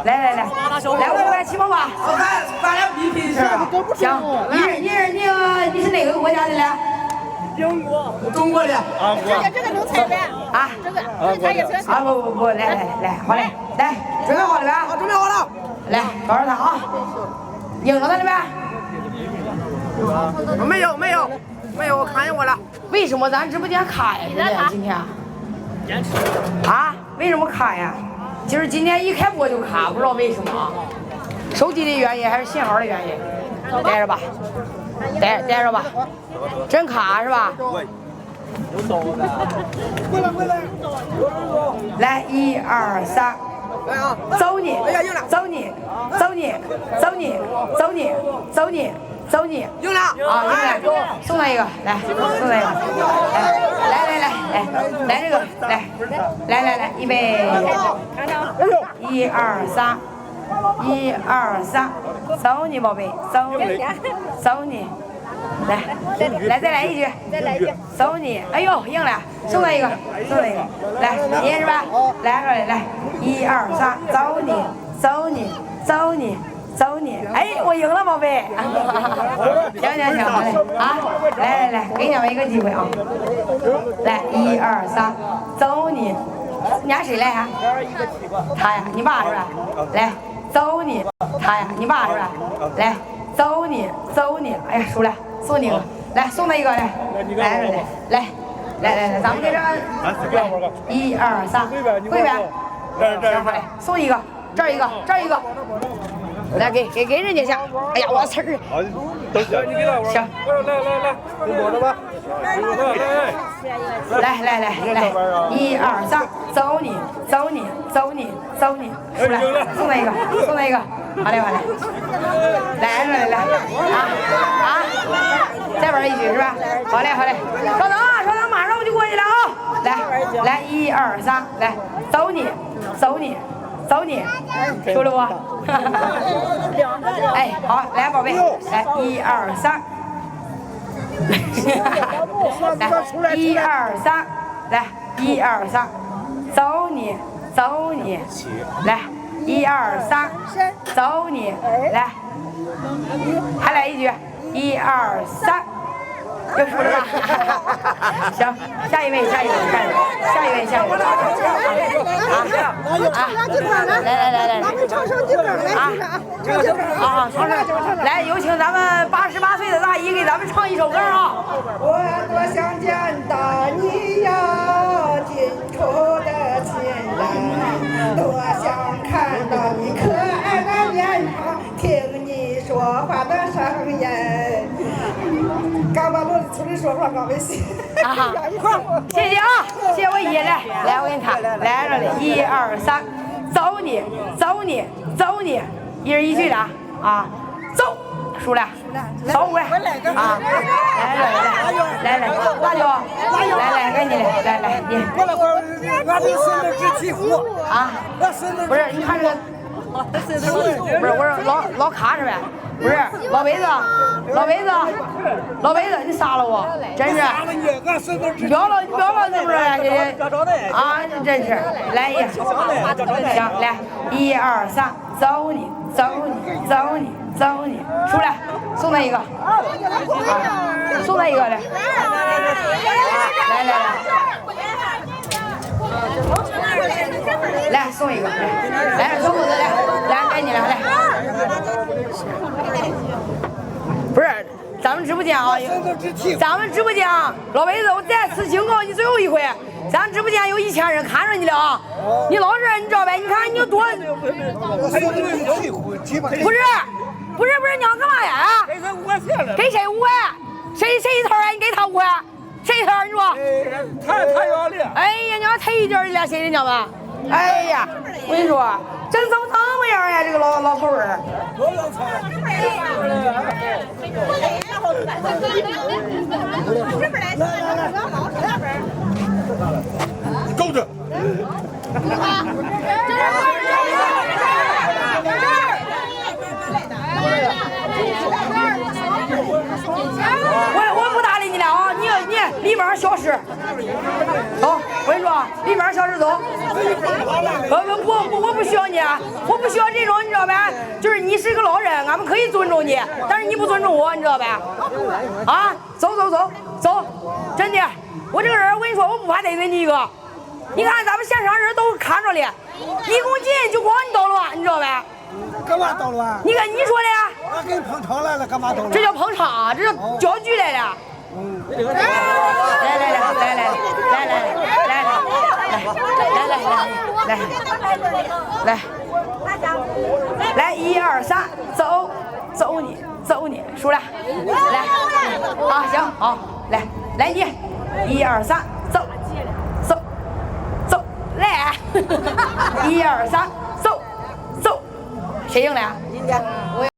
来，来500起步吧。咱俩比拼一下啊。行，你是哪个国家的嘞？英国。中国的。这个能踩呗？啊，这个他也是。啊不，来，好嘞，来，准备好了没？啊，准备好了。来，告诉他啊，赢了他了没？没有，我看见我了。为什么咱直播间卡呀？今天？啊？为什么卡呀？就是今天一开播就卡，不知道为什么啊？手机的原因还是信号的原因？带着吧，带着吧，真卡是吧？来，1、2、3，走你，赢了啊！赢了，送他一个，来，送他一个，来这个，来，预备，1、2、3，走你宝贝，走你，来，再来一句，走你，哎呦，赢了，送他一个，来，你也是吧？来，1、2、3，走你，哎，我赢了，宝贝。行，好嘞，啊，来，给你们一个机会啊。来，1、2、3，走你。你家谁来呀？他呀，你爸是吧？来，走你。他呀，你爸是吧？来，走你。哎呀，输了，送你一个，来，送他一个，来，咱们给这1、2、3，会呗？行，好嘞，送一个，这儿一个。来给人家去，哎呀，我词儿。你给他玩。行。来，你摸着吧。来，1、2、3，走你，出来，送他一个，好嘞，来，啊，再玩一局是吧？好嘞，稍等，马上我就过去了啊！来，1、2、3，来，走你，输了不？哎，好，来宝贝，来1、2、3，来1、2、3，来1、2、3，走你，来1、2、3，走你，来，还来一局，1、2、3。又输了吧？行，下一位。来，唱首歌来，唱来，有请咱们88岁的大姨给咱们唱一首歌啊！我多想见到你呀，近处的亲人，多想看到你可爱的脸庞，听你说话的声音。刚把罗村里说话刚没写。谢谢啊，谢谢我姨来，我给你看，来这里1、2、3，走你，一人一句的啊，走，输了，少5位啊，来，辣椒，来，给你来，你。俺这孙子只起虎啊，不是，你看这个，不是，我说老卡是呗？不是，老辈子，你杀了我，真是！你不要老这么说啊！真是，来一个，行，来1、2、3，走你，出来，送他一个，送他一个来，来送一个，来小伙子来，该你了，来。不是，咱们直播间啊，老辈子，我再次警告你最后一回，咱直播间有1000人看着你了啊！你老是你知道呗？你看你有多，不是，你要干嘛呀？给谁5万？谁一套啊？你给他5万？谁一套？你说？他要的。哎呀，你要太一点的了，谁人家吧？哎呀，我跟你说，真怎么这么样呀？这个老头儿。够着。我不搭理你了啊！你里边消失，走！我跟你说，里边消失走。我不需要你。你啊，我不需要这种，你知道吧？就是你是个老人，俺们可以尊重你，但是你不尊重我，你知道吧？啊，走，真的，我这个人我跟你说，我不怕得罪你一个。你看咱们现场人都看着了，一公斤就光你捣乱，你知道吧？干嘛捣乱？你看你说的呀？我给你捧场来了，干嘛捣乱？这叫捧场，这叫搅局来了。来，1、2、3，走你，输了，来，啊行好，来你，1、2、3，走，来，1、2、3，走，谁赢了呀？